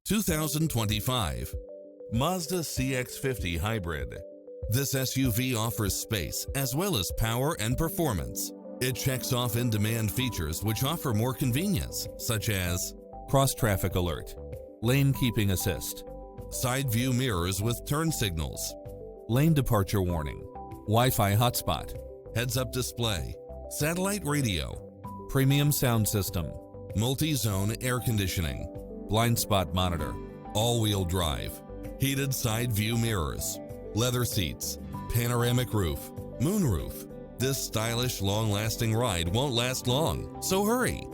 2025 Mazda CX-50 Hybrid. This SUV offers space as well as power and performance. It checks off in-demand features which offer more convenience, such as cross-traffic alert, lane keeping assist, side view mirrors with turn signals, lane departure warning, Wi-Fi hotspot, heads-up display, satellite radio, premium sound system, multi-zone air conditioning, blind spot monitor, all-wheel drive, heated side view mirrors, leather seats, panoramic roof, moonroof. This stylish, long-lasting ride won't last long, so hurry!